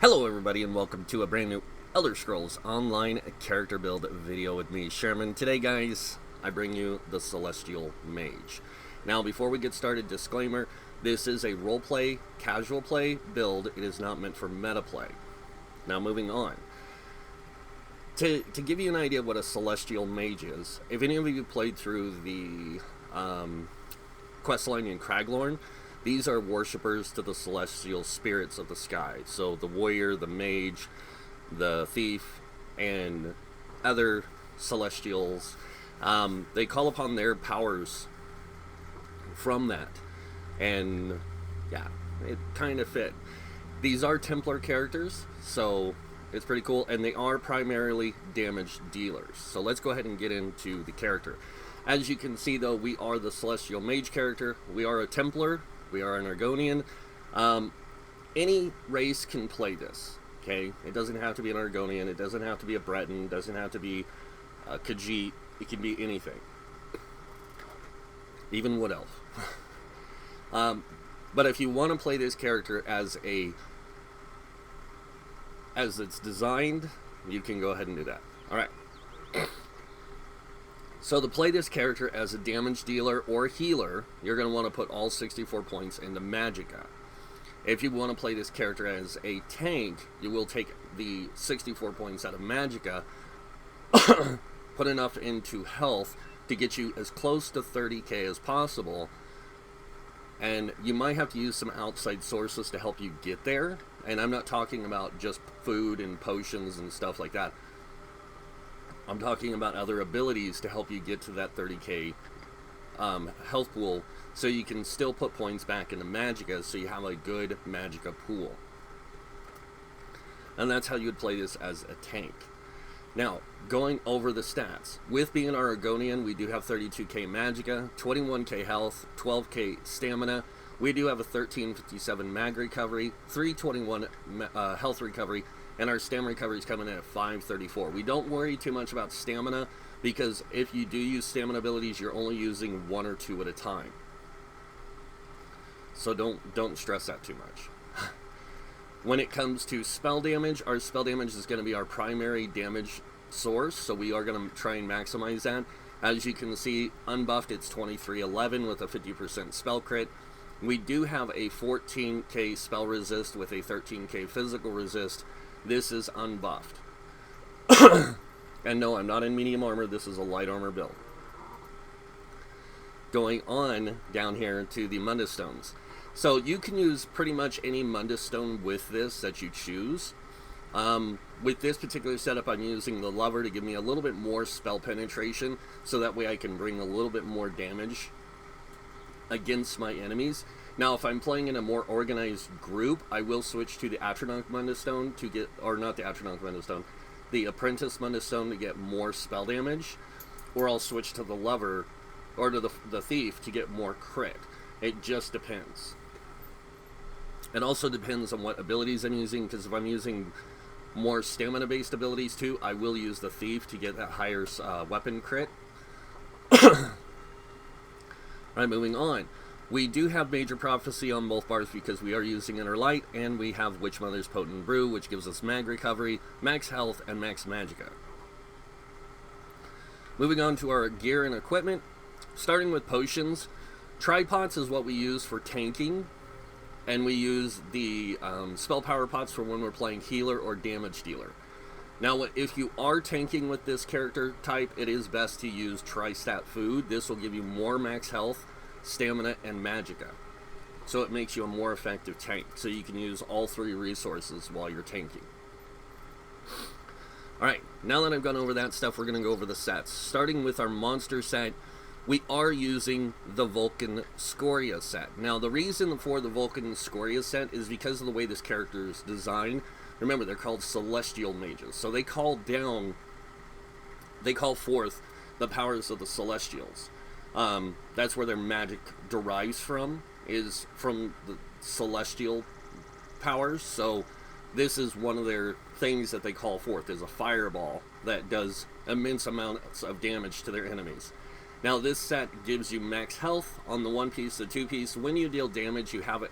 Hello everybody and welcome to a brand new Elder Scrolls Online character build video with me, Sherman. Today guys, I bring you the Celestial Mage. Now before we get started, disclaimer, this is a roleplay, casual play build. It is not meant for meta play. Now moving on. To give you an idea of what a Celestial Mage is, if any of you played through the questline in Craglorn, these are worshippers to the celestial spirits of the sky. So the warrior, the mage, the thief, and other celestials, they call upon their powers from that. And yeah, it kind of fit. These are Templar characters, so it's pretty cool. And they are primarily damage dealers. So let's go ahead and get into the character. As you can see though, we are the Celestial Mage character. We are a Templar. We are an Argonian. Any race can play this, okay? It doesn't have to be an Argonian. It doesn't have to be a Breton. It doesn't have to be a Khajiit. It can be anything. Even Wood Elf. But if you want to play this character as it's designed, you can go ahead and do that. Alright. So to play this character as a damage dealer or healer, you're going to want to put all 64 points into Magicka. If you want to play this character as a tank, you will take the 64 points out of Magicka, put enough into health to get you as close to 30k as possible, and you might have to use some outside sources to help you get there, and I'm not talking about just food and potions and stuff like that. I'm talking about other abilities to help you get to that 30k health pool, so you can still put points back into Magicka, so you have a good Magicka pool. And that's how you would play this as a tank. Now, going over the stats. With being an Argonian, we do have 32k Magicka, 21k health, 12k stamina. We do have a 1357 mag recovery, 321 health recovery, and our stamina recovery is coming in at 534. We don't worry too much about stamina, because if you do use stamina abilities, you're only using one or two at a time. So don't stress that too much. When it comes to spell damage, our spell damage is going to be our primary damage source, so we are going to try and maximize that. As you can see, unbuffed, it's 2311 with a 50% spell crit. We do have a 14k spell resist with a 13k physical resist. This is unbuffed. And no, I'm not in medium armor. This is a light armor build. Going on down here to the Mundus Stones. So you can use pretty much any Mundus Stone with this that you choose. With this particular setup, I'm using the Lover to give me a little bit more spell penetration, so that way I can bring a little bit more damage against my enemies. Now, if I'm playing in a more organized group, I will switch to the Atronach Mundus Stone to get, or not the Atronach Mundus Stone, the Apprentice Mundus Stone to get more spell damage, or I'll switch to the Lover, or to the Thief to get more crit. It just depends. It also depends on what abilities I'm using, because if I'm using more stamina-based abilities too, I will use the Thief to get that higher weapon crit. Alright, moving on. We do have Major Prophecy on both bars because we are using Inner Light, and we have Witch Mother's Potent Brew, which gives us mag recovery, max health, and max Magicka. Moving on to our gear and equipment. Starting with potions. Tripods is what we use for tanking, and we use the spell power pots for when we're playing healer or damage dealer. Now, if you are tanking with this character type, it is best to use Tri-Stat Food. This will give you more max health, stamina, and Magicka. So it makes you a more effective tank. So you can use all three resources while you're tanking. Alright, now that I've gone over that stuff, we're going to go over the sets. Starting with our monster set, we are using the Vulcan Scoria set. Now, the reason for the Vulcan Scoria set is because of the way this character is designed. Remember, they're called Celestial Mages. So they call forth the powers of the Celestials. That's where their magic derives from, is from the celestial powers. So this is one of their things that they call forth, is a fireball that does immense amounts of damage to their enemies. Now this set gives you max health on the one piece, the two piece. When you deal damage, you have it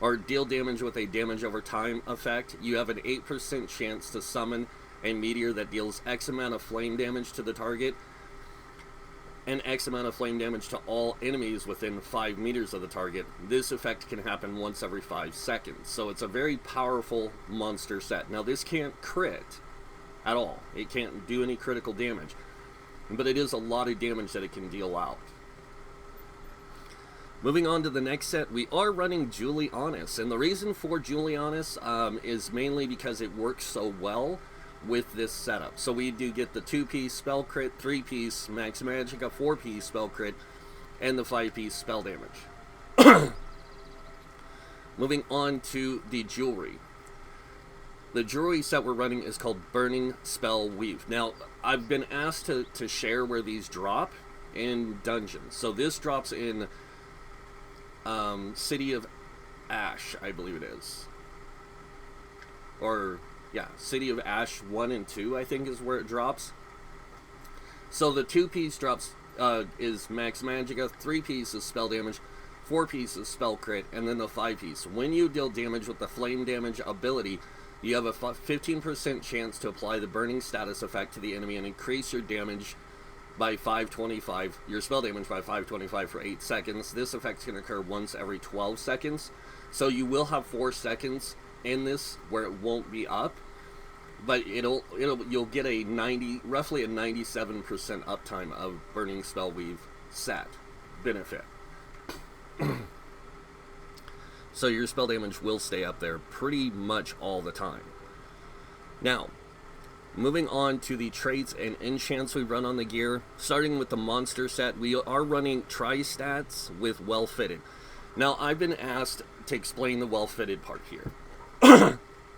or deal damage with a damage over time effect, you have an 8% chance to summon a meteor that deals X amount of flame damage to the target and X amount of flame damage to all enemies within 5 meters of the target. This effect can happen once every 5 seconds. So it's a very powerful monster set. Now this can't crit at all. It can't do any critical damage. But it is a lot of damage that it can deal out. Moving on to the next set, we are running Julianus. And the reason for Julianus is mainly because it works so well with this setup. So we do get the 2-piece spell crit, 3-piece max magicka, 4-piece spell crit, and the 5-piece spell damage. Moving on to the jewelry. The jewelry set we're running is called Burning Spell Weave. Now, I've been asked to share where these drop in dungeons. So this drops in City of Ash, I believe it is. Or, yeah, City of Ash 1 and 2, I think, is where it drops. So the 2-piece drops is max magicka, 3-piece is spell damage, 4-piece is spell crit, and then the 5-piece. When you deal damage with the flame damage ability, you have a 15% chance to apply the burning status effect to the enemy and increase your damage by 525, your spell damage by 525 for 8 seconds. This effect can occur once every 12 seconds. So you will have 4 seconds in this where it won't be up, but you'll get a roughly a 97% uptime of Burning Spell Weave set benefit. So your spell damage will stay up there pretty much all the time. Now, moving on to the traits and enchants we run on the gear, starting with the monster set, we are running tri-stats with well-fitted. Now, I've been asked to explain the well-fitted part here.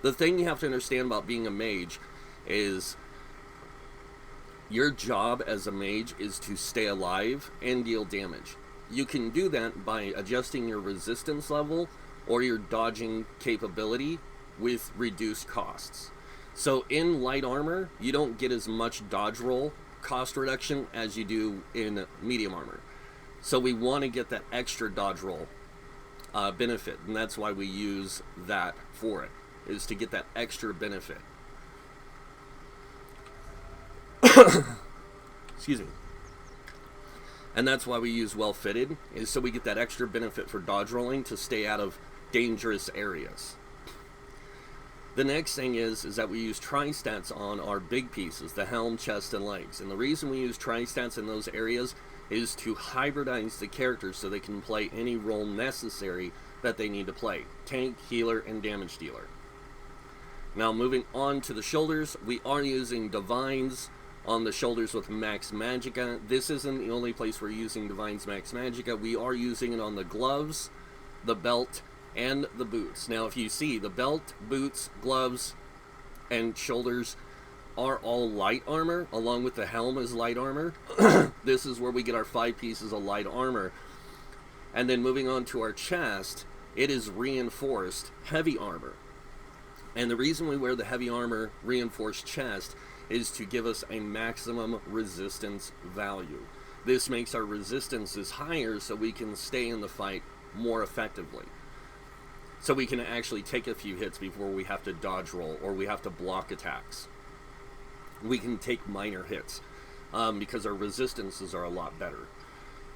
The thing you have to understand about being a mage is your job as a mage is to stay alive and deal damage. You can do that by adjusting your resistance level or your dodging capability with reduced costs. So in light armor, you don't get as much dodge roll cost reduction as you do in medium armor. So we want to get that extra dodge roll benefit, and that's why we use that for it, is to get that extra benefit. Excuse me. And that's why we use well-fitted, is so we get that extra benefit for dodge rolling to stay out of dangerous areas. The next thing is that we use tri-stats on our big pieces, the helm, chest, and legs. And the reason we use tri-stats in those areas is to hybridize the characters so they can play any role necessary that they need to play. Tank, healer, and damage dealer. Now moving on to the shoulders, we are using Divines on the shoulders with Max Magicka. This isn't the only place we're using Divines Max Magicka. We are using it on the gloves, the belt, and the boots. Now if you see, the belt, boots, gloves, and shoulders are all light armor, along with the helm is light armor. This is where we get our 5 pieces of light armor. And then moving on to our chest, it is reinforced heavy armor. And the reason we wear the heavy armor reinforced chest is to give us a maximum resistance value. This makes our resistances higher so we can stay in the fight more effectively. So we can actually take a few hits before we have to dodge roll or we have to block attacks. We can take minor hits because our resistances are a lot better.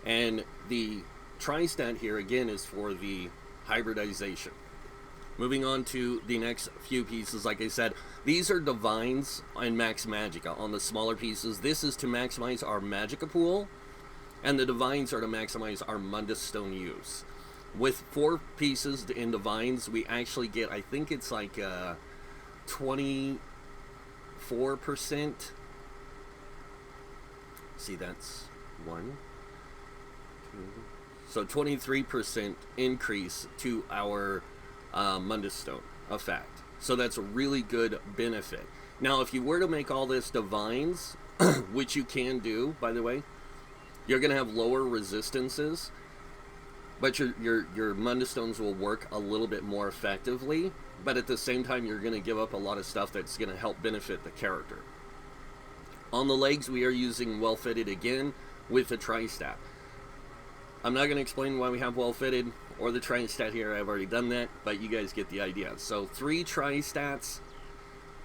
And the tri-stat here again is for the hybridization. Moving on to the next few pieces, like I said, these are Divines and Max Magicka on the smaller pieces. This is to maximize our Magicka pool, and the Divines are to maximize our Mundus Stone use. With 4 pieces in Divines, we actually get, I think it's like 24%. See, that's 1, 2, so 23% increase to our Mundus Stone effect. So that's a really good benefit. Now, if you were to make all this Divines, which you can do, by the way, you're going to have lower resistances, but your Mundus Stones will work a little bit more effectively, but at the same time, you're going to give up a lot of stuff that's going to help benefit the character. On the legs, we are using well-fitted again with the tri-stat. I'm not going to explain why we have well-fitted or the tri-stat here. I've already done that, but you guys get the idea. So 3 tri-stats,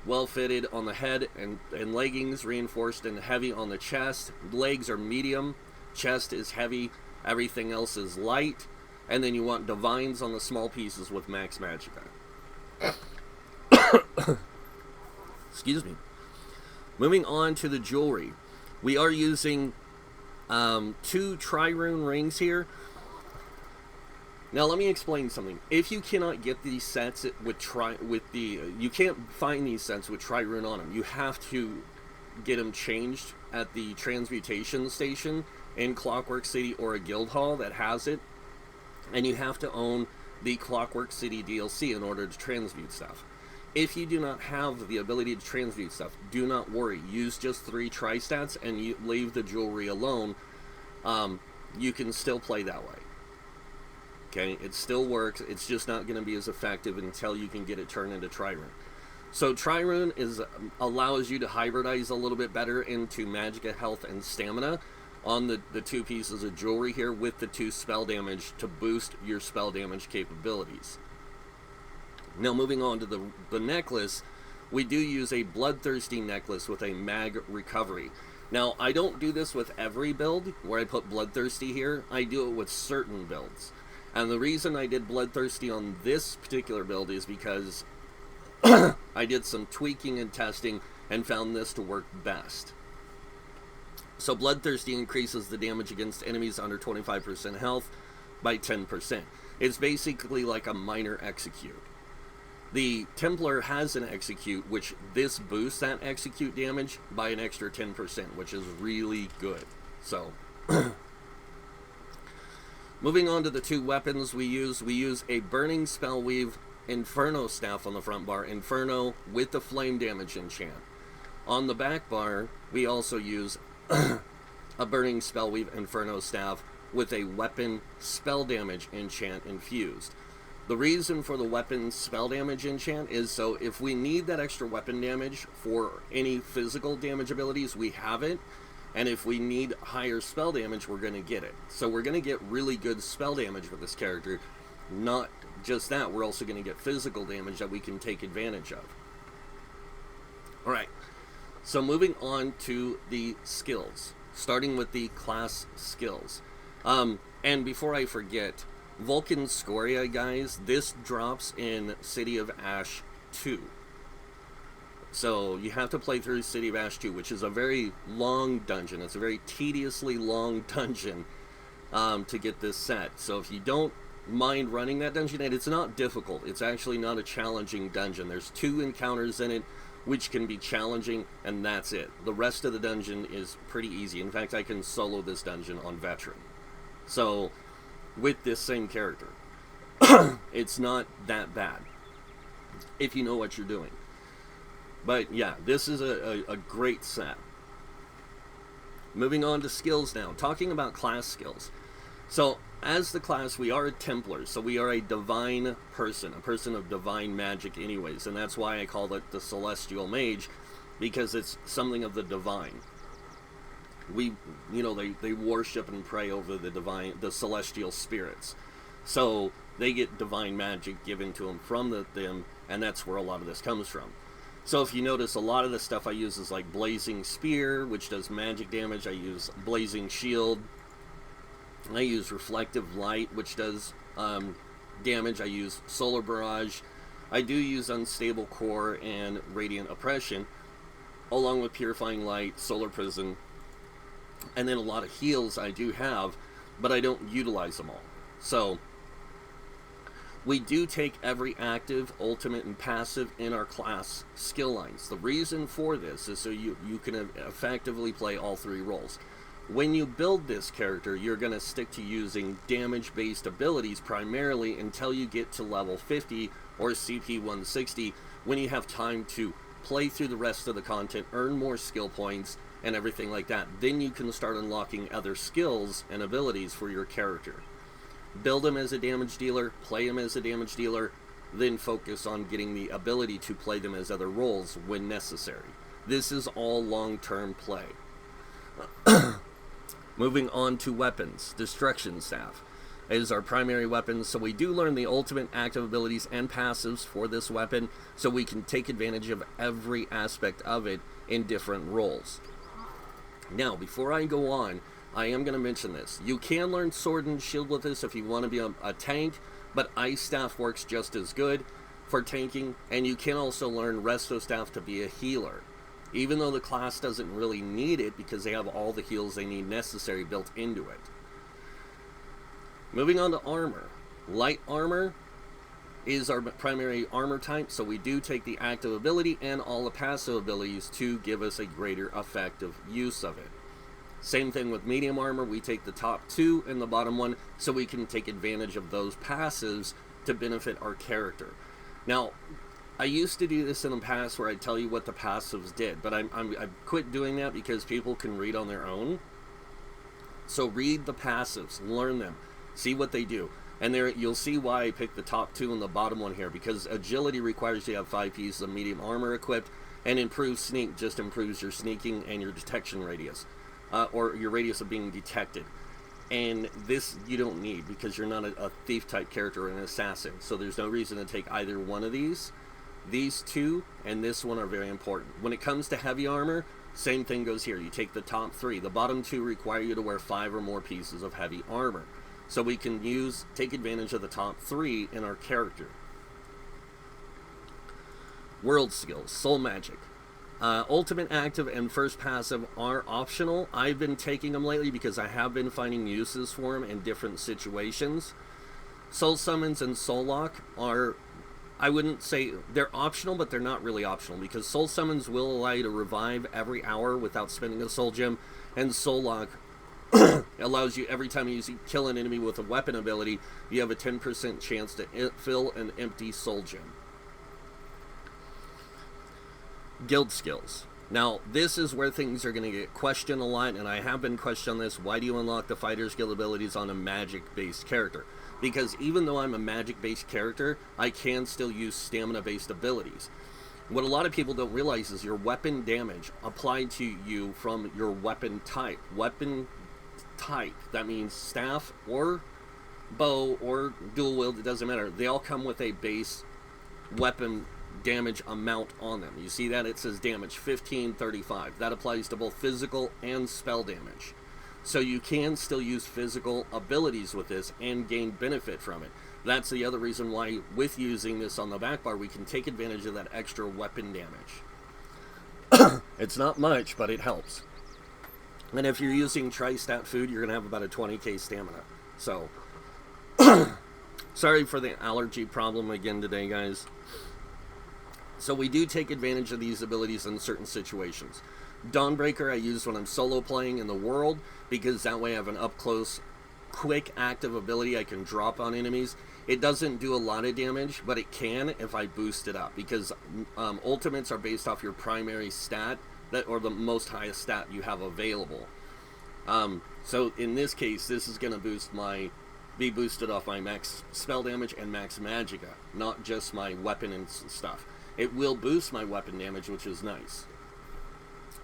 well-fitted on the head and leggings, reinforced and heavy on the chest. Legs are medium, chest is heavy, everything else is light. And then you want divines on the small pieces with max magicka. Excuse me. Moving on to the jewelry. We are using 2 trirune rings here. Now let me explain something. If you cannot get these sets you can't find these sets with trirune on them. You have to get them changed at the transmutation station in Clockwork City or a guild hall that has it. And you have to own the Clockwork City DLC in order to transmute stuff. If you do not have the ability to transmute stuff, do not worry. Use just 3 tri-stats and you leave the jewelry alone. You can still play that way. Okay, it still works. It's just not going to be as effective until you can get it turned into trirune. So trirune allows you to hybridize a little bit better into magicka, health, and stamina on the 2 pieces of jewelry here with the 2 spell damage to boost your spell damage capabilities. Now moving on to the necklace, we do use a bloodthirsty necklace with a mag recovery. Now I don't do this with every build where I put bloodthirsty here. I do it with certain builds. And the reason I did bloodthirsty on this particular build is because I did some tweaking and testing and found this to work best. So bloodthirsty increases the damage against enemies under 25% health by 10%. It's basically like a minor execute. The Templar has an execute, which this boosts that execute damage by an extra 10%, which is really good. So, moving on to the 2 weapons we use a Burning Spellweave Inferno Staff on the front bar, Inferno with the flame damage enchant. On the back bar, we also use a Burning Spellweave Inferno Staff with a weapon spell damage enchant infused. The reason for the weapon spell damage enchant is so if we need that extra weapon damage for any physical damage abilities, we have it. And if we need higher spell damage, we're going to get it. So we're going to get really good spell damage with this character. Not just that, we're also going to get physical damage that we can take advantage of. Alright, so moving on to the skills. Starting with the class skills. And before I forget, Vulcan Scoria, guys, this drops in City of Ash 2. So you have to play through City of Ash 2, which is a very long dungeon. It's a very tediously long dungeon to get this set. So if you don't mind running that dungeon, and it's not difficult. It's actually not a challenging dungeon. There's 2 encounters in it, which can be challenging, and that's it. The rest of the dungeon is pretty easy. In fact, I can solo this dungeon on Veteran. So, with this same character, it's not that bad, if you know what you're doing. But yeah, this is a great set. Moving on to skills now. Talking about class skills. So, as the class, we are a Templar, so we are a divine person, a person of divine magic anyways, and that's why I call it the Celestial Mage, because it's something of the divine. They worship and pray over the celestial spirits. So, they get divine magic given to them from them, and that's where a lot of this comes from. So if you notice, a lot of the stuff I use is like Blazing Spear, which does magic damage. I use Blazing Shield. I use Reflective Light, which does damage. I use Solar Barrage. I do use Unstable Core and Radiant Oppression, along with Purifying Light, Solar Prison, and then a lot of heals I do have, but I don't utilize them all. So we do take every active, ultimate, and passive in our class skill lines. The reason for this is so you can effectively play all 3 roles. When you build this character, you're going to stick to using damage-based abilities primarily until you get to level 50 or CP 160, when you have time to play through the rest of the content, earn more skill points, and everything like that. Then you can start unlocking other skills and abilities for your character. Build him as a damage dealer, play him as a damage dealer, then focus on getting the ability to play them as other roles when necessary. This is all long-term play. Moving on to weapons, Destruction Staff is our primary weapon, so we do learn the ultimate active abilities and passives for this weapon, so we can take advantage of every aspect of it in different roles. Now, before I go on, I am going to mention this. You can learn Sword and Shield with this if you want to be a tank, but Ice Staff works just as good for tanking, and you can also learn Resto Staff to be a healer, even though the class doesn't really need it because they have all the heals they need necessary built into it. Moving on to armor. Light armor is our primary armor type, so we do take the active ability and all the passive abilities to give us a greater effective use of it. Same thing with medium armor, we take the top two and the bottom one so we can take advantage of those passives to benefit our character. Now, I used to do this in the past where I tell you what the passives did, but I quit doing that because people can read on their own. So read the passives, learn them, see what they do. And there you'll see why I picked the top two and the bottom one here, because agility requires you to have 5 pieces of medium armor equipped, and improved sneak just improves your sneaking and your detection radius, or your radius of being detected. And this you don't need because you're not a thief type character or an assassin, so there's no reason to take either one of these. These two and this one are very important. When it comes to heavy armor, same thing goes here. You take the top 3. The bottom 2 require you to wear 5 or more pieces of heavy armor. So we can take advantage of the top 3 in our character. World skills, soul magic. Ultimate active and first passive are optional. I've been taking them lately because I have been finding uses for them in different situations. Soul summons and soul lock are, I wouldn't say they're optional, but they're not really optional, because soul summons will allow you to revive every hour without spending a soul gem, and soul lock allows you, every time you kill an enemy with a weapon ability, you have a 10% chance to fill an empty soul gem. Guild skills. Now, this is where things are going to get questioned a lot, and I have been questioned on this. Why do you unlock the fighter's guild abilities on a magic-based character? Because even though I'm a magic-based character, I can still use stamina-based abilities. What a lot of people don't realize is your weapon damage applied to you from your weapon type. Weapon type, that means staff or bow or dual wield, it doesn't matter. They all come with a base weapon damage amount on them. You see that? It says damage 1535. That applies to both physical and spell damage. So you can still use physical abilities with this and gain benefit from it. That's the other reason why, with using this on the back bar, we can take advantage of that extra weapon damage. It's not much, but it helps. And if you're using tri-stat food, you're going to have about a 20k stamina. So, sorry for the allergy problem again today, guys. So we do take advantage of these abilities in certain situations. Dawnbreaker I use when I'm solo playing in the world, because that way I have an up-close, quick, active ability I can drop on enemies. It doesn't do a lot of damage, but it can if I boost it up, because ultimates are based off your primary stat, or the most highest stat you have available. So in this case, this is going to be boosted off my max spell damage and max magicka, not just my weapon and stuff. It will boost my weapon damage, which is nice.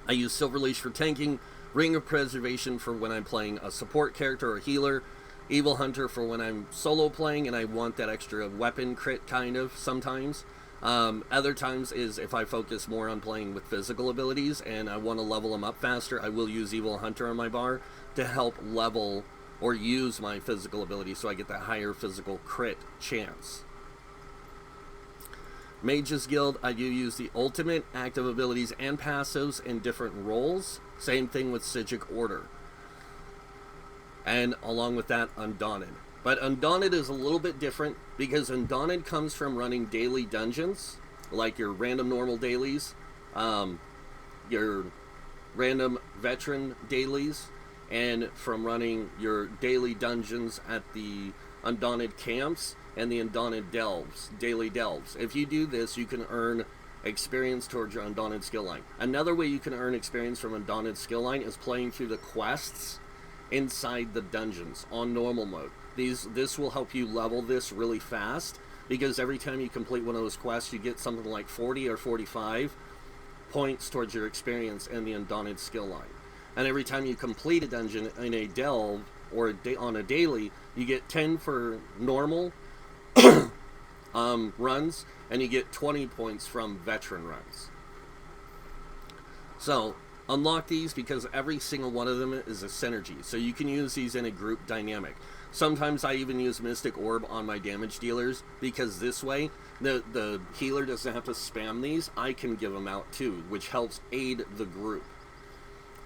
I use Silver Leash for tanking, Ring of Preservation for when I'm playing a support character or healer, Evil Hunter for when I'm solo playing and I want that extra weapon crit kind of sometimes. Other times is if I focus more on playing with physical abilities and I want to level them up faster, I will use Evil Hunter on my bar to help level or use my physical ability so I get that higher physical crit chance. Mage's Guild, I do use the ultimate active abilities and passives in different roles. Same thing with Psijic Order. And along with that, Undaunted. But Undaunted is a little bit different because Undaunted comes from running daily dungeons, like your random normal dailies, your random veteran dailies, and from running your daily dungeons at the Undaunted camps and the Undaunted delves, daily delves. If you do this, you can earn experience towards your Undaunted skill line. Another way you can earn experience from Undaunted skill line is playing through the quests inside the dungeons on normal mode. This will help you level this really fast, because every time you complete one of those quests, you get something like 40 or 45 points towards your experience in the Undaunted skill line. and every time you complete a dungeon in a delve or on a daily, you get 10 for normal runs, and you get 20 points from veteran runs. So unlock these because every single one of them is a synergy, so you can use these in a group dynamic. Sometimes I even use Mystic Orb on my damage dealers, because this way the healer doesn't have to spam these. I can give them out too, which helps aid the group.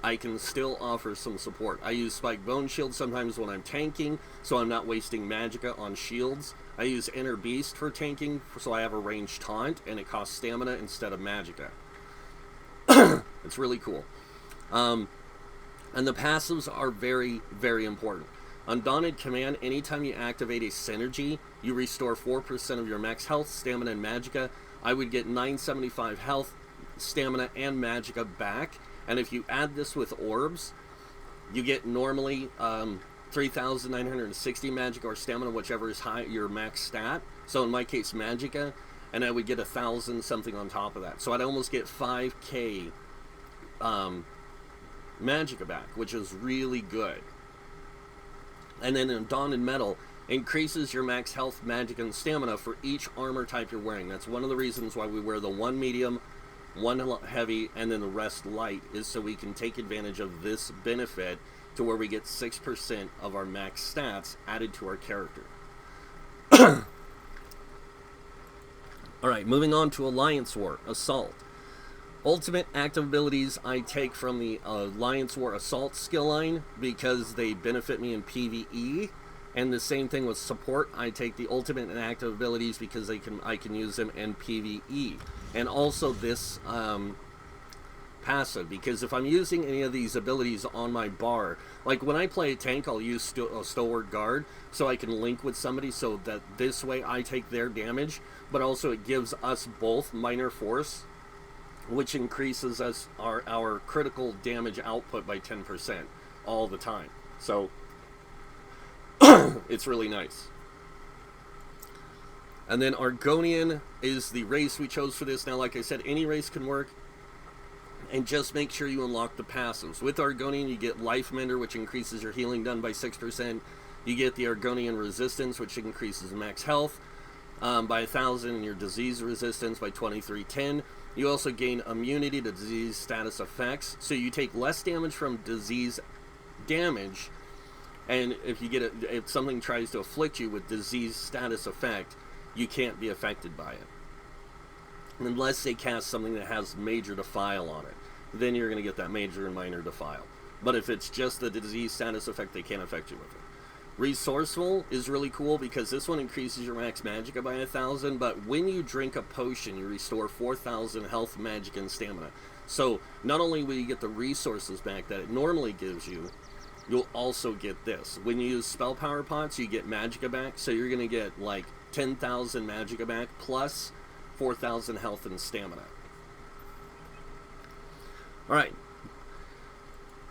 I can still offer some support. I use Spike Bone Shield sometimes when I'm tanking, so I'm not wasting magicka on shields. I use Inner Beast for tanking, so I have a ranged taunt, and it costs stamina instead of magicka. It's really cool. And the passives are very, very important. Undaunted Command, anytime you activate a synergy, you restore 4% of your max health, stamina, and magicka. I would get 975 health, stamina, and magicka back. And if you add this with orbs, you get normally 3,960 magicka or stamina, whichever is high, your max stat. So in my case, magicka, and I would get 1,000 something on top of that. So I'd almost get 5k magicka back, which is really good. And then Undaunted Metal increases your max health, magic, and stamina for each armor type you're wearing. That's one of the reasons why we wear the 1 medium, 1 heavy, and then the rest light, is so we can take advantage of this benefit to where we get 6% of our max stats added to our character. Alright, moving on to Alliance War, Assault. Ultimate active abilities I take from the Alliance War Assault skill line because they benefit me in PvE, and the same thing with support. I take the ultimate and active abilities because I can use them in PvE, and also this passive, because if I'm using any of these abilities on my bar, like when I play a tank, I'll use Stalwart Guard so I can link with somebody, so that this way I take their damage, but also it gives us both Minor Force, which increases our critical damage output by 10% all the time. So it's really nice. And then Argonian is the race we chose for this. Now, like I said, any race can work, and just make sure you unlock the passives. With Argonian, you get Life Mender, which increases your healing done by 6%. You get the Argonian Resistance, which increases max health by 1,000, and your disease resistance by 2310. You also gain immunity to disease status effects, so you take less damage from disease damage, and if something tries to afflict you with disease status effect, you can't be affected by it. Unless they cast something that has Major Defile on it. Then you're going to get that Major and Minor Defile. But if it's just the disease status effect, they can't affect you with it. Resourceful is really cool because this one increases your max magicka by 1,000, but when you drink a potion, you restore 4,000 health, magic, and stamina. So not only will you get the resources back that it normally gives you, you'll also get this. When you use spell power pots, you get magicka back, so you're going to get like 10,000 magicka back plus 4,000 health and stamina. Alright.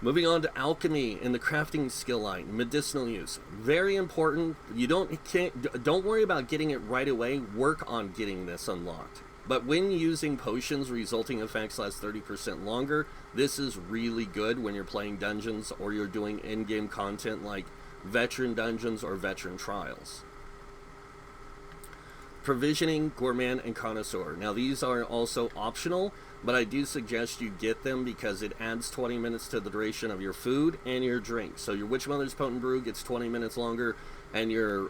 Moving on to Alchemy in the crafting skill line, medicinal use. Very important. Don't worry about getting it right away. Work on getting this unlocked. But when using potions, resulting effects last 30% longer. This is really good when you're playing dungeons or you're doing in-game content like veteran dungeons or veteran trials. Provisioning, Gourmand, and Connoisseur. Now these are also optional, but I do suggest you get them because it adds 20 minutes to the duration of your food and your drink. So your Witch Mother's Potent Brew gets 20 minutes longer, and your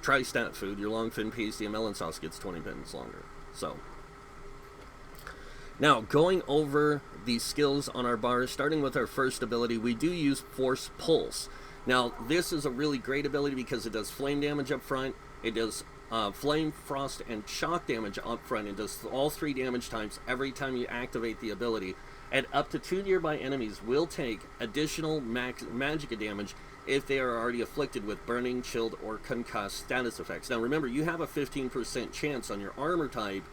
Tri-Stat food, your Longfin Pasty and Melon Sauce, gets 20 minutes longer. So, now going over the skills on our bars, starting with our first ability, we do use Force Pulse. Now this is a really great ability because it does flame damage up front, it does flame, frost, and shock damage up front. It does all 3 damage types every time you activate the ability, and up to 2 nearby enemies will take additional magicka damage if they are already afflicted with burning, chilled, or concussed status effects. Now remember, you have a 15% chance on your armor type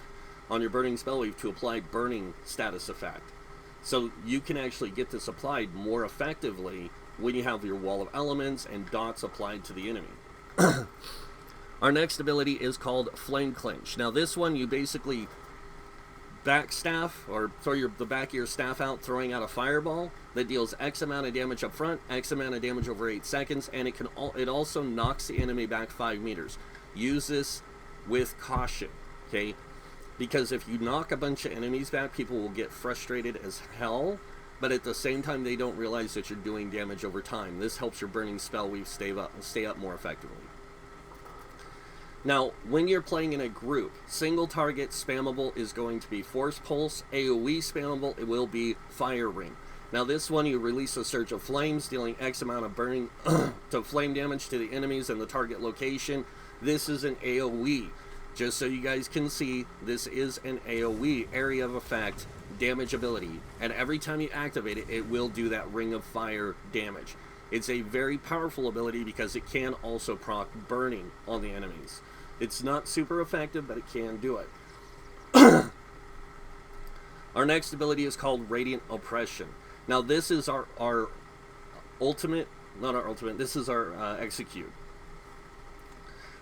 on your burning spell wave to apply burning status effect, so you can actually get this applied more effectively when you have your wall of elements and dots applied to the enemy. Our next ability is called Flame Clinch. Now this one, you basically back staff, or throw the back of your staff out, throwing out a fireball that deals X amount of damage up front, X amount of damage over 8 seconds, and it also knocks the enemy back 5 meters. Use this with caution, okay? Because if you knock a bunch of enemies back, people will get frustrated as hell, but at the same time, they don't realize that you're doing damage over time. This helps your burning spell weave stay up more effectively. Now, when you're playing in a group, single target spammable is going to be Force Pulse. AoE spammable, it will be Fire Ring. Now, this one, you release a Surge of Flames, dealing X amount of burning to flame damage to the enemies and the target location. This is an AoE. Just so you guys can see, this is an AoE, Area of Effect, damage ability. And every time you activate it, it will do that Ring of Fire damage. It's a very powerful ability because it can also proc burning on the enemies. It's not super effective, but it can do it. Our next ability is called Radiant Oppression. Now, this is our ultimate, not our ultimate, this is our execute.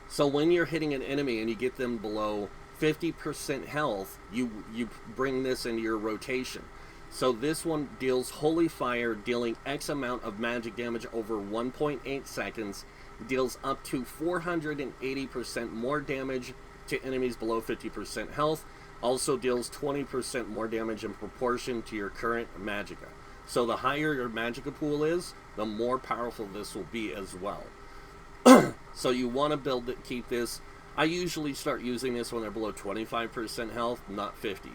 So when you're hitting an enemy and you get them below 50% health, you bring this into your rotation. So this one deals Holy Fire, dealing X amount of magic damage over 1.8 seconds, deals up to 480% more damage to enemies below 50% health, also deals 20% more damage in proportion to your current magicka. So the higher your magicka pool is, the more powerful this will be as well. So you want to build it, keep this. I usually start using this when they're below 25% health, not 50.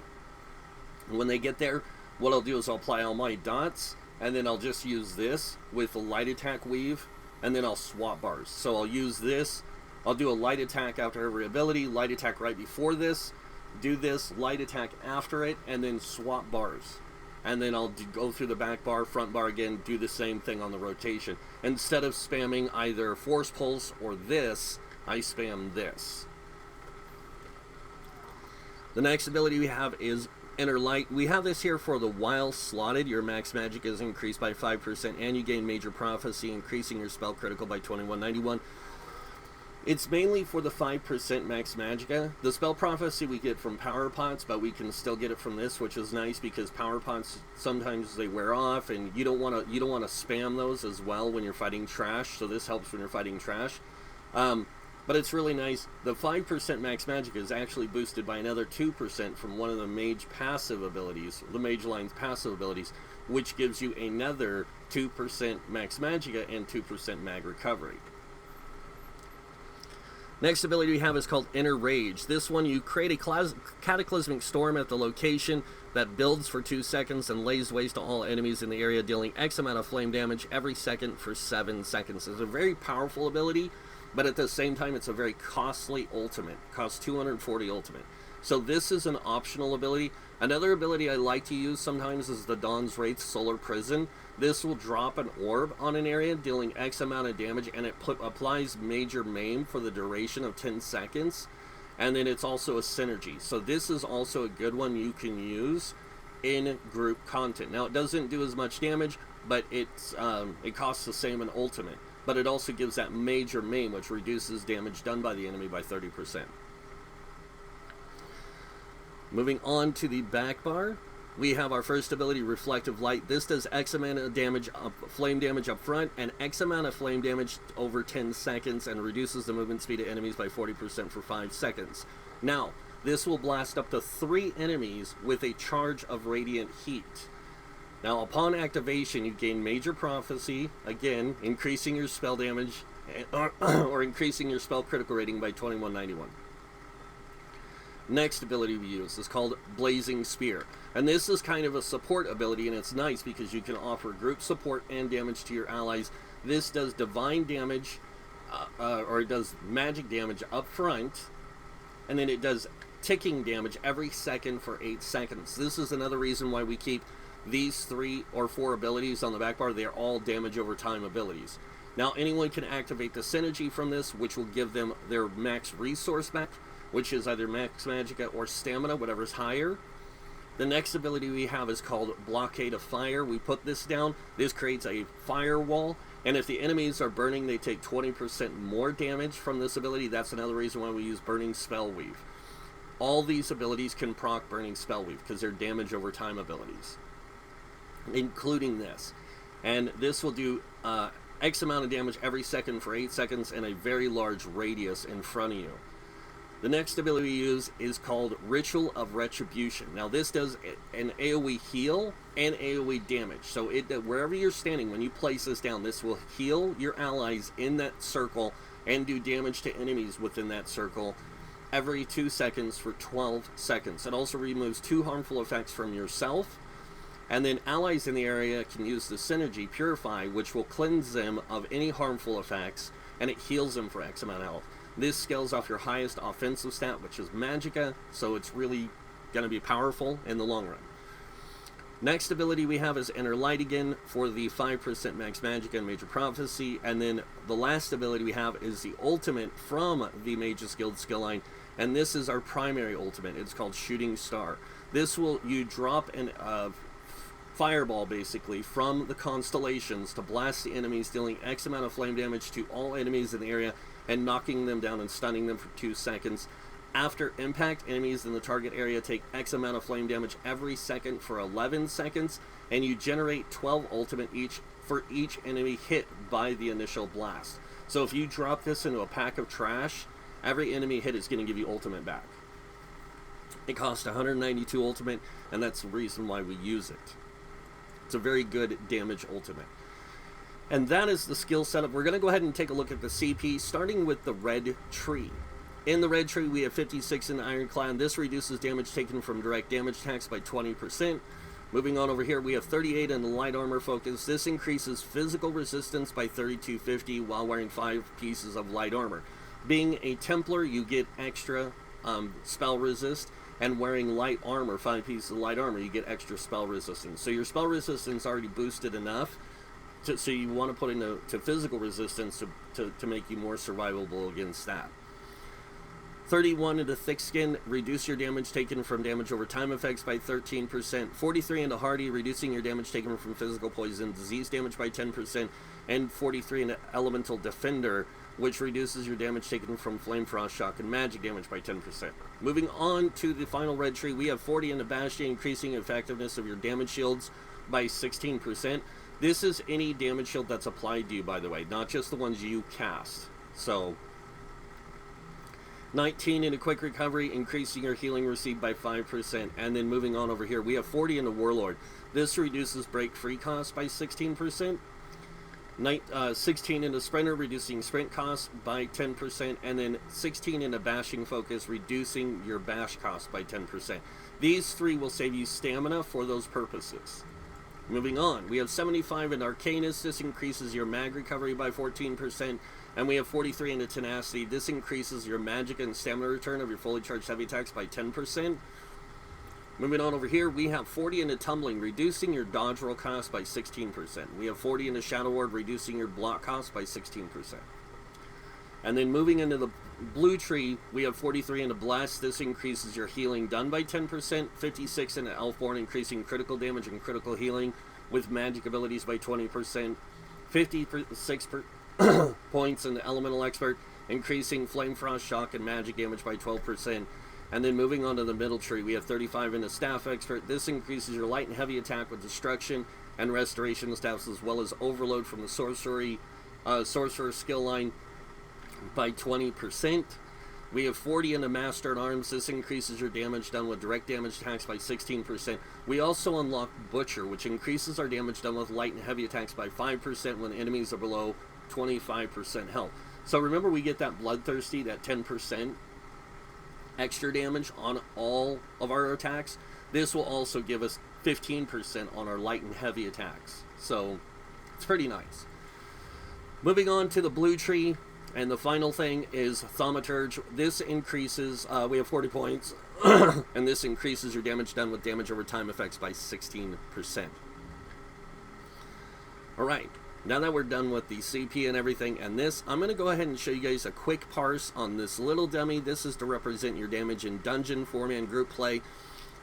When they get there, what I'll do is I'll apply all my dots, and then I'll just use this with the light attack weave, and then I'll swap bars. So I'll use this, I'll do a light attack after every ability, light attack right before this, do this, light attack after it, and then swap bars. And then I'll go through the back bar, front bar again, do the same thing on the rotation. Instead of spamming either Force Pulse or this, I spam this. The next ability we have is Inner Light. We have this here for the while slotted. Your max magic is increased by 5%, and you gain Major Prophecy, increasing your spell critical by 2191. It's mainly for the 5% max magicka. The spell prophecy we get from power pots, but we can still get it from this, which is nice because power pots sometimes they wear off, and you don't want to spam those as well when you're fighting trash. So this helps when you're fighting trash. But it's really nice. The 5% max magicka is actually boosted by another 2% from one of the mage passive abilities, the mage line's passive abilities, which gives you another 2% max magicka and 2% mag recovery. Next ability we have is called Inner Rage. This one, you create a cataclysmic storm at the location that builds for 2 seconds and lays waste to all enemies in the area, dealing X amount of flame damage every second for 7 seconds. It's a very powerful ability, but at the same time, it's a very costly ultimate. It costs 240 ultimate. So this is an optional ability. Another ability I like to use sometimes is the Dawn's Wraith Solar Prison. This will drop an orb on an area, dealing X amount of damage, and it applies Major Maim for the duration of 10 seconds. And then it's also a synergy. So this is also a good one you can use in group content. Now, it doesn't do as much damage, but it costs the same in ultimate. But it also gives that Major Maim, which reduces damage done by the enemy by 30%. Moving on to the back bar, we have our first ability, Reflective Light. This does X amount of damage, flame damage up front, and X amount of flame damage over 10 seconds, and reduces the movement speed of enemies by 40% for 5 seconds. Now, this will blast up to 3 enemies with a charge of Radiant Heat. Now, upon activation, you gain Major Prophecy, again, increasing your spell damage, or increasing your spell critical rating by 2191. Next ability we use is called Blazing Spear. And this is kind of a support ability, and it's nice because you can offer group support and damage to your allies. This does divine damage, or it does magic damage up front, and then it does ticking damage every second for 8 seconds. This is another reason why we keep these 3 or 4 abilities on the back bar. They're all damage over time abilities. Now, anyone can activate the synergy from this, which will give them their max resource back, which is either max magicka or stamina, whatever's higher. The next ability we have is called Blockade of Fire. We put this down. This creates a firewall, and if the enemies are burning, they take 20% more damage from this ability. That's another reason why we use Burning Spell Weave. All these abilities can proc Burning Spell Weave because they're damage over time abilities, including this. And this will do X amount of damage every second for 8 seconds and a very large radius in front of you. The next ability we use is called Ritual of Retribution. Now this does an AoE heal and AoE damage. So wherever you're standing, when you place this down, this will heal your allies in that circle and do damage to enemies within that circle every 2 seconds for 12 seconds. It also removes 2 harmful effects from yourself. And then allies in the area can use the synergy Purify, which will cleanse them of any harmful effects, and it heals them for X amount of health. This scales off your highest offensive stat, which is Magicka, so it's really going to be powerful in the long run. Next ability we have is Enter Light again for the 5% max Magicka and Major Prophecy, and then the last ability we have is the ultimate from the Mage's Guild skill line, and this is our primary ultimate. It's called Shooting Star. This will, you drop an fireball basically from the constellations to blast the enemies, dealing X amount of flame damage to all enemies in the area and knocking them down and stunning them for 2 seconds. After impact, enemies in the target area take X amount of flame damage every second for 11 seconds, and you generate 12 ultimate each for each enemy hit by the initial blast. So if you drop this into a pack of trash, every enemy hit is going to give you ultimate back. It costs 192 ultimate, and that's the reason why we use it. It's a very good damage ultimate. And that is the skill setup. We're going to go ahead and take a look at the CP, starting with the red tree. In the red tree, we have 56 in the Ironclad. This reduces damage taken from direct damage attacks by 20%. Moving on over here, we have 38 in the light armor focus. This increases physical resistance by 3250 while wearing 5 pieces of light armor. Being a Templar, you get extra spell resist, and wearing light armor, 5 pieces of light armor, you get extra spell resistance. So your spell resistance already boosted enough, so you want to put into physical resistance to make you more survivable against that. 31 into Thick Skin, reduce your damage taken from damage over time effects by 13%. 43 into Hardy, reducing your damage taken from physical poison, disease damage by 10%. And 43 into Elemental Defender, which reduces your damage taken from Flame Frost, Shock, and Magic damage by 10%. Moving on to the final red tree, we have 40 into Bastion, increasing effectiveness of your damage shields by 16%. This is any damage shield that's applied to you, by the way, not just the ones you cast. So 19 into Quick Recovery, increasing your healing received by 5%. And then moving on over here, we have 40 into Warlord. This reduces break free cost by 16%. 16 into Sprinter, reducing sprint cost by 10%. And then 16 into Bashing Focus, reducing your bash cost by 10%. These 3 will save you stamina for those purposes. Moving on, we have 75 in Arcanist. This increases your mag recovery by 14%. And we have 43 into Tenacity. This increases your magic and stamina return of your fully charged heavy attacks by 10%. Moving on over here, we have 40 into Tumbling, reducing your dodge roll cost by 16%. We have 40 into Shadow Ward, reducing your block cost by 16%. And then moving into the blue tree, we have 43 into Bless. This increases your healing done by 10%. 56 into Elfborn, increasing critical damage and critical healing with magic abilities by 20%. 56 points into Elemental Expert, increasing Flame Frost, Shock, and Magic damage by 12%. And then moving on to the middle tree, we have 35 into Staff Expert. This increases your light and heavy attack with Destruction and Restoration staffs, as well as Overload from the Sorcerer skill line by 20%. We have 40 into Master at Arms. This increases your damage done with direct damage attacks by 16%. We also unlock Butcher, which increases our damage done with light and heavy attacks by 5% when enemies are below 25% health. So remember, we get that Bloodthirsty, that 10% extra damage on all of our attacks. This will also give us 15% on our light and heavy attacks. So it's pretty nice. Moving on to the blue tree, and the final thing is Thaumaturge. This increases, we have 40 points, and this increases your damage done with damage over time effects by 16%. Alright, now that we're done with the CP and everything and this, I'm going to go ahead and show you guys a quick parse on this little dummy. This is to represent your damage in dungeon, 4-man group play,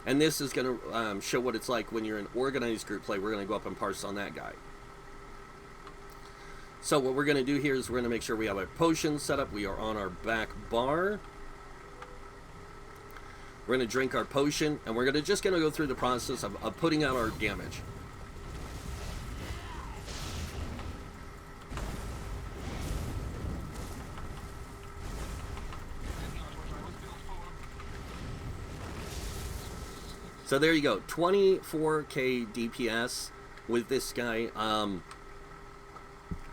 and this is going to show what it's like when you're in organized group play. We're going to go up and parse on that guy. So what we're going to do here is we're going to make sure we have a potion set up. We are on our back bar. We're going to drink our potion, and we're just going to go through the process of putting out our damage. So there you go, 24k DPS with this guy. And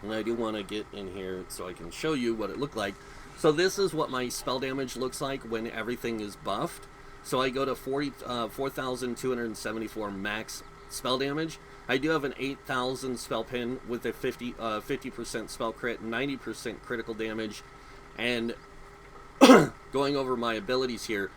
I do want to get in here so I can show you what it looked like. So this is what my spell damage looks like when everything is buffed. So I go to 4,274 max spell damage. I do have an 8,000 spell pin with a 50% spell crit, 90% critical damage. And going over my abilities here,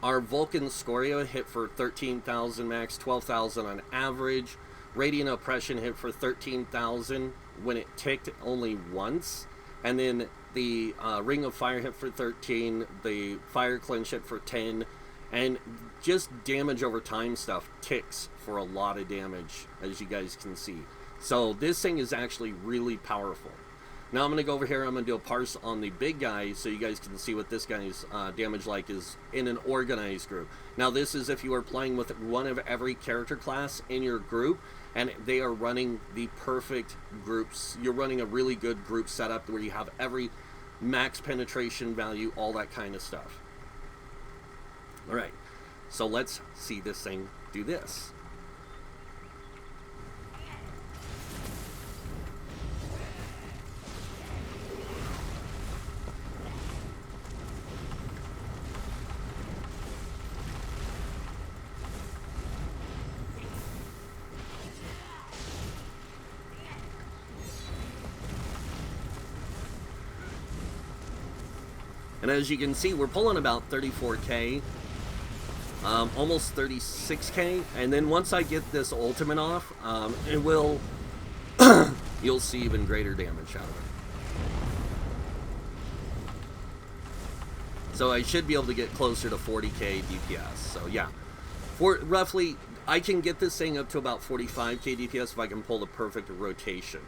our Vulcan Scoria hit for 13,000 max, 12,000 on average. Radiant Oppression hit for 13,000 when it ticked only once. And then the Ring of Fire hit for 13, the Fire Clinch hit for 10, and just damage over time stuff ticks for a lot of damage, as you guys can see. So this thing is actually really powerful. Now I'm going to go over here, I'm going to do a parse on the big guy so you guys can see what this guy's damage like is in an organized group. Now this is if you are playing with one of every character class in your group, and they are running the perfect groups. You're running a really good group setup where you have every max penetration value, all that kind of stuff. Alright, so let's see this thing do this. And as you can see, we're pulling about 34k, almost 36k, and then once I get this ultimate off, it will, you'll see even greater damage out of it. So I should be able to get closer to 40k DPS, so yeah. For roughly, I can get this thing up to about 45k DPS if I can pull the perfect rotation.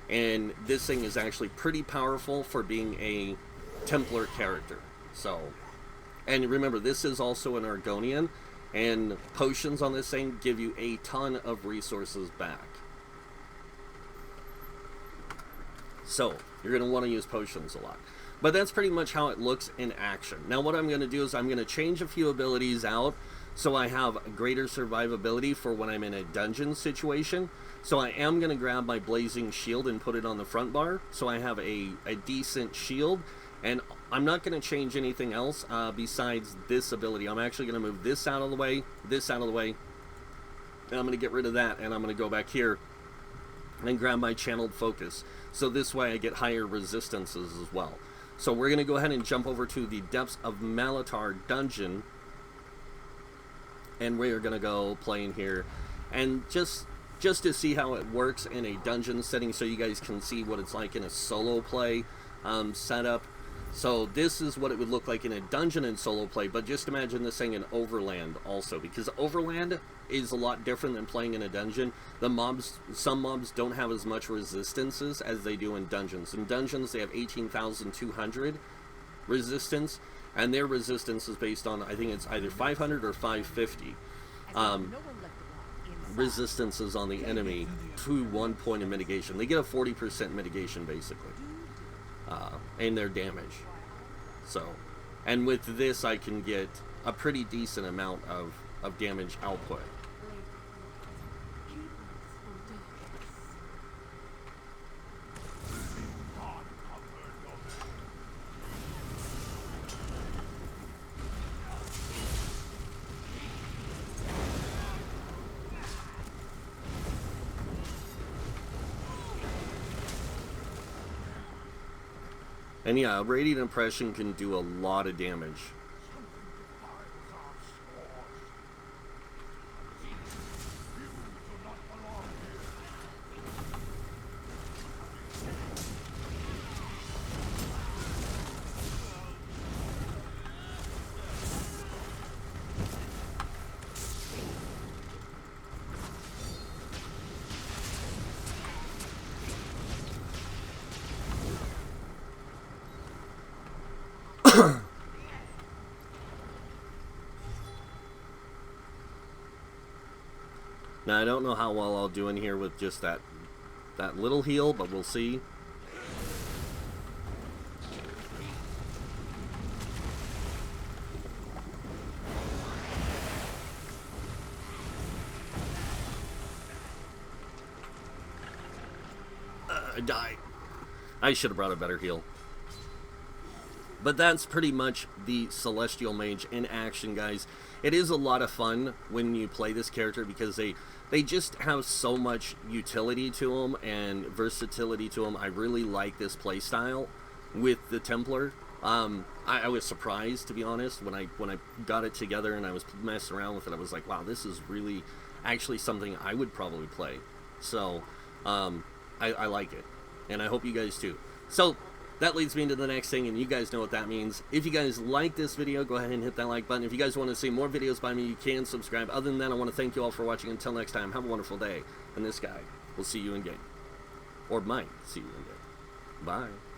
And this thing is actually pretty powerful for being a Templar character. So, and remember, this is also an Argonian, and potions on this thing give you a ton of resources back. So you're going to want to use potions a lot, but that's pretty much how it looks in action. Now what I'm going to do is I'm going to change a few abilities out so I have greater survivability for when I'm in a dungeon situation. So I am going to grab my blazing shield and put it on the front bar so I have a decent shield. And I'm not going to change anything else besides this ability. I'm actually going to move this out of the way, this out of the way. And I'm going to get rid of that, and I'm going to go back here and grab my channeled focus. So this way I get higher resistances as well. So we're going to go ahead and jump over to the Depths of Malatar dungeon. And we're going to go play in here. And just to see how it works in a dungeon setting so you guys can see what it's like in a solo play setup. So this is what it would look like in a dungeon and solo play, but just imagine this thing in Overland also, because Overland is a lot different than playing in a dungeon. The mobs, some mobs don't have as much resistances as they do in dungeons. In dungeons, they have 18,200 resistance, and their resistance is based on, I think it's either 500 or 550 resistances on the enemy to 1 point of mitigation. They get a 40% mitigation, basically. And their damage. So, and with this I can get a pretty decent amount of damage output. And yeah, Radiant Oppression can do a lot of damage. Now, I don't know how well I'll do in here with just that little heal, but we'll see. I died. I should have brought a better heal. But that's pretty much the Celestial Mage in action, guys. It is a lot of fun when you play this character because they just have so much utility to them and versatility to them. I really like this playstyle with the Templar. I was surprised, to be honest, when I got it together and I was messing around with it. I was like, wow, this is really actually something I would probably play. So I like it, and I hope you guys too. So that leads me into the next thing, and you guys know what that means. If you guys like this video, go ahead and hit that like button. If you guys want to see more videos by me, you can subscribe. Other than that, I want to thank you all for watching. Until next time, have a wonderful day. And this guy will see you in game. Or might see you in game. Bye.